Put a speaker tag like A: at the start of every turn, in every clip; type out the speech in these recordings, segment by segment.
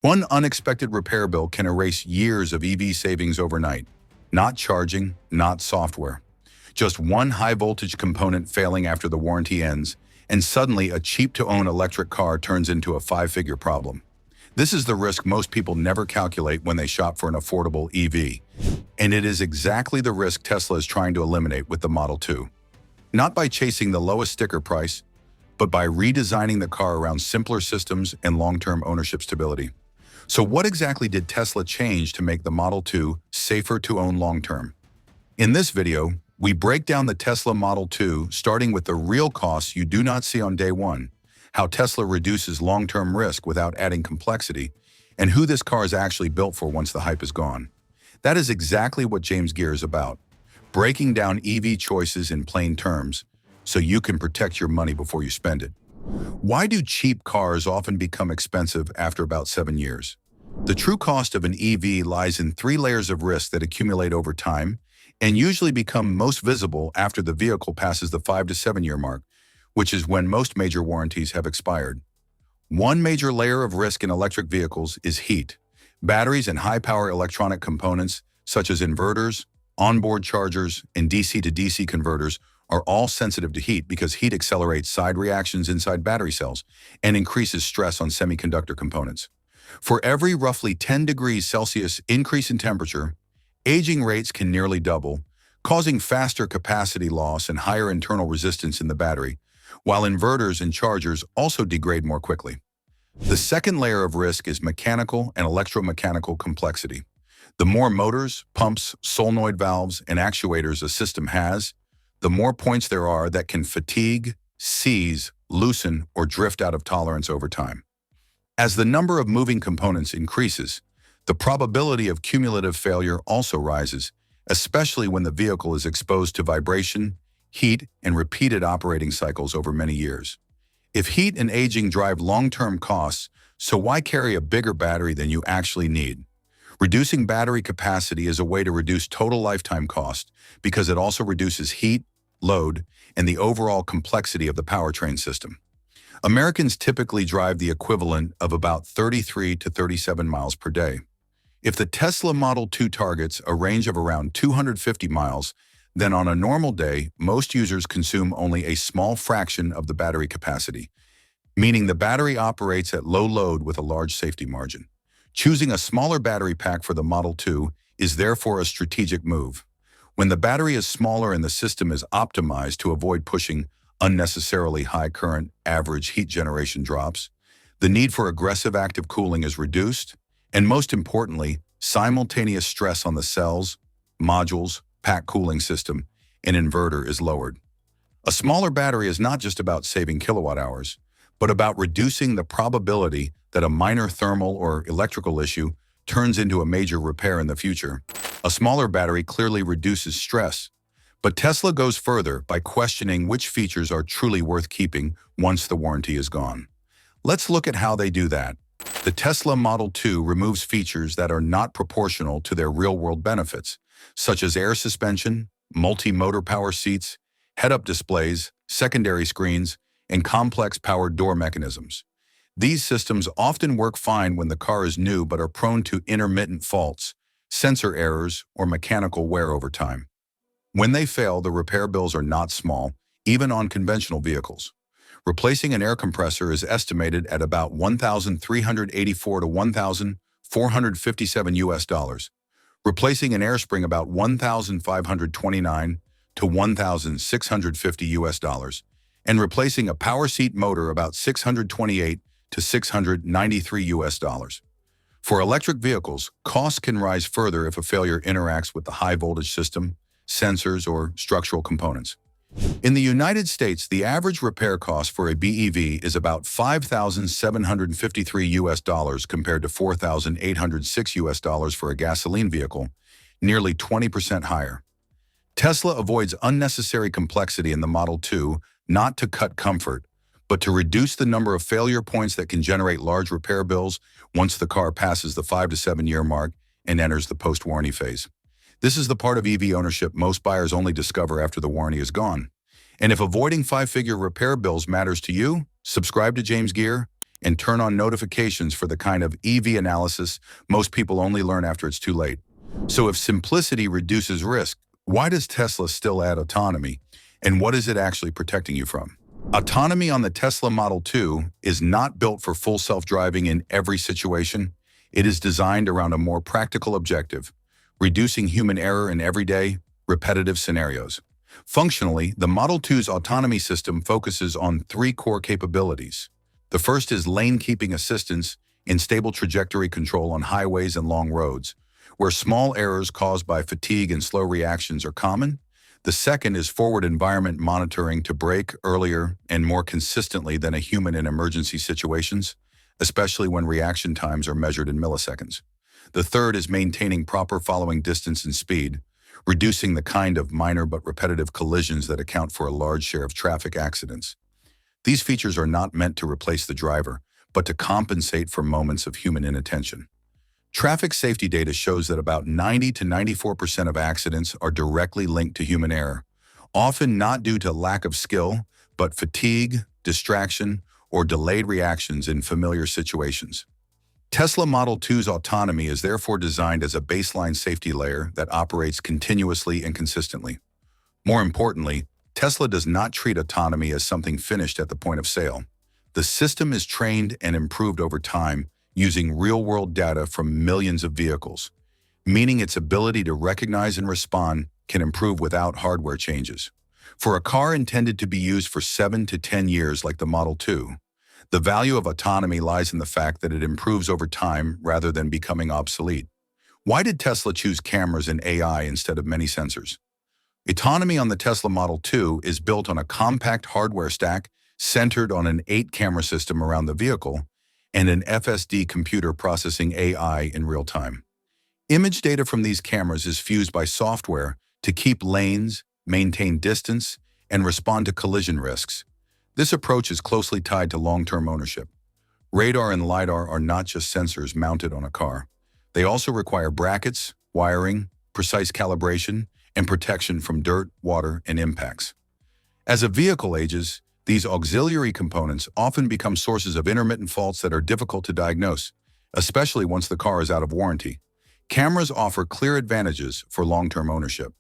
A: One unexpected repair bill can erase years of EV savings overnight. Not charging, not software. Just one high-voltage component failing after the warranty ends, and suddenly a cheap-to-own electric car turns into a five-figure problem. This is the risk most people never calculate when they shop for an affordable EV. And it is exactly the risk Tesla is trying to eliminate with the Model 2. Not by chasing the lowest sticker price, but by redesigning the car around simpler systems and long-term ownership stability. So what exactly did Tesla change to make the Model 2 safer to own long-term? In this video, we break down the Tesla Model 2, starting with the real costs you do not see on day one, how Tesla reduces long-term risk without adding complexity, and who this car is actually built for once the hype is gone. That is exactly what JamesGear is about, breaking down EV choices in plain terms so you can protect your money before you spend it. Why do cheap cars often become expensive after about 7 years? The true cost of an EV lies in 3 layers of risk that accumulate over time and usually become most visible after the vehicle passes the 5 to 7 year mark, which is when most major warranties have expired. One major layer of risk in electric vehicles is heat. Batteries and high-power electronic components, such as inverters, onboard chargers, and DC-to-DC converters, are all sensitive to heat because heat accelerates side reactions inside battery cells and increases stress on semiconductor components. For every roughly 10 degrees Celsius increase in temperature, aging rates can nearly double, causing faster capacity loss and higher internal resistance in the battery, while inverters and chargers also degrade more quickly. The second layer of risk is mechanical and electromechanical complexity. The more motors, pumps, solenoid valves, and actuators a system has, the more points there are that can fatigue, seize, loosen, or drift out of tolerance over time. As the number of moving components increases, the probability of cumulative failure also rises, especially when the vehicle is exposed to vibration, heat, and repeated operating cycles over many years. If heat and aging drive long-term costs, so why carry a bigger battery than you actually need? Reducing battery capacity is a way to reduce total lifetime cost because it also reduces heat, load, and the overall complexity of the powertrain system. Americans typically drive the equivalent of about 33 to 37 miles per day. If the Tesla Model 2 targets a range of around 250 miles, then on a normal day, most users consume only a small fraction of the battery capacity, meaning the battery operates at low load with a large safety margin. Choosing a smaller battery pack for the Model 2 is therefore a strategic move. When the battery is smaller and the system is optimized to avoid pushing unnecessarily high current, average heat generation drops, the need for aggressive active cooling is reduced, and most importantly, simultaneous stress on the cells, modules, pack cooling system, and inverter is lowered. A smaller battery is not just about saving kilowatt hours, but about reducing the probability that a minor thermal or electrical issue turns into a major repair in the future. A smaller battery clearly reduces stress, but Tesla goes further by questioning which features are truly worth keeping once the warranty is gone. Let's look at how they do that. The Tesla Model 2 removes features that are not proportional to their real-world benefits, such as air suspension, multi-motor power seats, head-up displays, secondary screens, and complex powered door mechanisms. These systems often work fine when the car is new but are prone to intermittent faults, sensor errors, or mechanical wear over time. When they fail, the repair bills are not small, even on conventional vehicles. Replacing an air compressor is estimated at about $1,384 to $1,457 US. Replacing an air spring about $1,529 to $1,650 US, and replacing a power seat motor about $628 to $693 US. For electric vehicles, costs can rise further if a failure interacts with the high voltage system, sensors, or structural components. In the United States, the average repair cost for a BEV is about $5,753 US compared to $4,806 US for a gasoline vehicle, nearly 20% higher. Tesla avoids unnecessary complexity in the Model 2, not to cut comfort, but to reduce the number of failure points that can generate large repair bills once the car passes the 5 to 7 year mark and enters the post-warranty phase. This is the part of EV ownership most buyers only discover after the warranty is gone. And if avoiding five-figure repair bills matters to you, subscribe to JamesGear and turn on notifications for the kind of EV analysis most people only learn after it's too late. So if simplicity reduces risk, why does Tesla still add autonomy, and what is it actually protecting you from? Autonomy on the Tesla Model 2 is not built for full self-driving in every situation. It is designed around a more practical objective, reducing human error in everyday, repetitive scenarios. Functionally, the Model 2's autonomy system focuses on three core capabilities. The first is lane-keeping assistance and stable trajectory control on highways and long roads, where small errors caused by fatigue and slow reactions are common. The second is forward environment monitoring to brake earlier and more consistently than a human in emergency situations, especially when reaction times are measured in milliseconds. The third is maintaining proper following distance and speed, reducing the kind of minor but repetitive collisions that account for a large share of traffic accidents. These features are not meant to replace the driver, but to compensate for moments of human inattention. Traffic safety data shows that about 90 to 94% of accidents are directly linked to human error, often not due to lack of skill, but fatigue, distraction, or delayed reactions in familiar situations. Tesla Model 2's autonomy is therefore designed as a baseline safety layer that operates continuously and consistently. More importantly, Tesla does not treat autonomy as something finished at the point of sale. The system is trained and improved over time, using real-world data from millions of vehicles, meaning its ability to recognize and respond can improve without hardware changes. For a car intended to be used for 7 to 10 years like the Model 2, the value of autonomy lies in the fact that it improves over time rather than becoming obsolete. Why did Tesla choose cameras and AI instead of many sensors? Autonomy on the Tesla Model 2 is built on a compact hardware stack centered on an 8-camera system around the vehicle and an FSD computer processing AI in real time. Image data from these cameras is fused by software to keep lanes, maintain distance, and respond to collision risks. This approach is closely tied to long-term ownership. Radar and LiDAR are not just sensors mounted on a car. They also require brackets, wiring, precise calibration, and protection from dirt, water, and impacts. As a vehicle ages, these auxiliary components often become sources of intermittent faults that are difficult to diagnose, especially once the car is out of warranty. Cameras offer clear advantages for long-term ownership.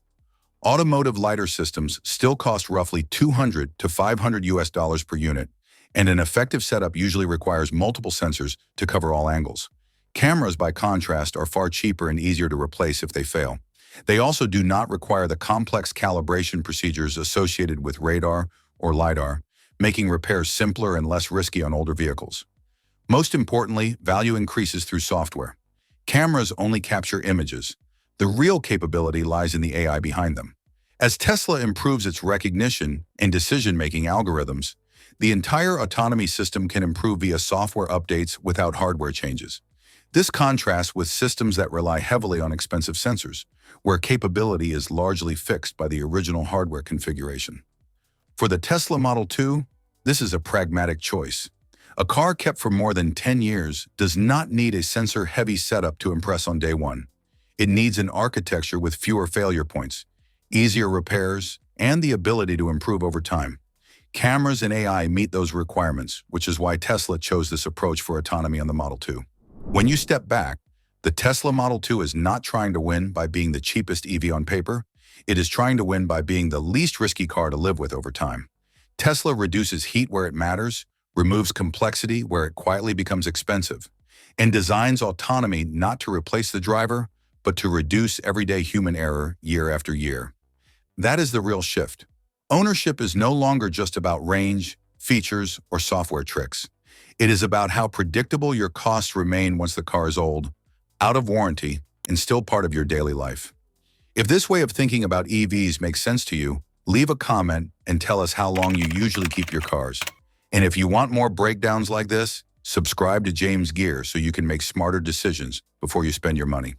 A: Automotive LiDAR systems still cost roughly $200 to $500 per unit, and an effective setup usually requires multiple sensors to cover all angles. Cameras, by contrast, are far cheaper and easier to replace if they fail. They also do not require the complex calibration procedures associated with radar or LiDAR, making repairs simpler and less risky on older vehicles. Most importantly, value increases through software. Cameras only capture images. The real capability lies in the AI behind them. As Tesla improves its recognition and decision-making algorithms, the entire autonomy system can improve via software updates without hardware changes. This contrasts with systems that rely heavily on expensive sensors, where capability is largely fixed by the original hardware configuration. For the Tesla Model 2, this is a pragmatic choice. A car kept for more than 10 years does not need a sensor-heavy setup to impress on day one. It needs an architecture with fewer failure points, easier repairs, and the ability to improve over time. Cameras and AI meet those requirements, which is why Tesla chose this approach for autonomy on the Model 2. When you step back, the Tesla Model 2 is not trying to win by being the cheapest EV on paper. It is trying to win by being the least risky car to live with over time. Tesla reduces heat where it matters, removes complexity where it quietly becomes expensive, and designs autonomy not to replace the driver, but to reduce everyday human error year after year. That is the real shift. Ownership is no longer just about range, features, or software tricks. It is about how predictable your costs remain once the car is old, out of warranty, and still part of your daily life. If this way of thinking about EVs makes sense to you, leave a comment and tell us how long you usually keep your cars. And if you want more breakdowns like this, subscribe to JamesGear so you can make smarter decisions before you spend your money.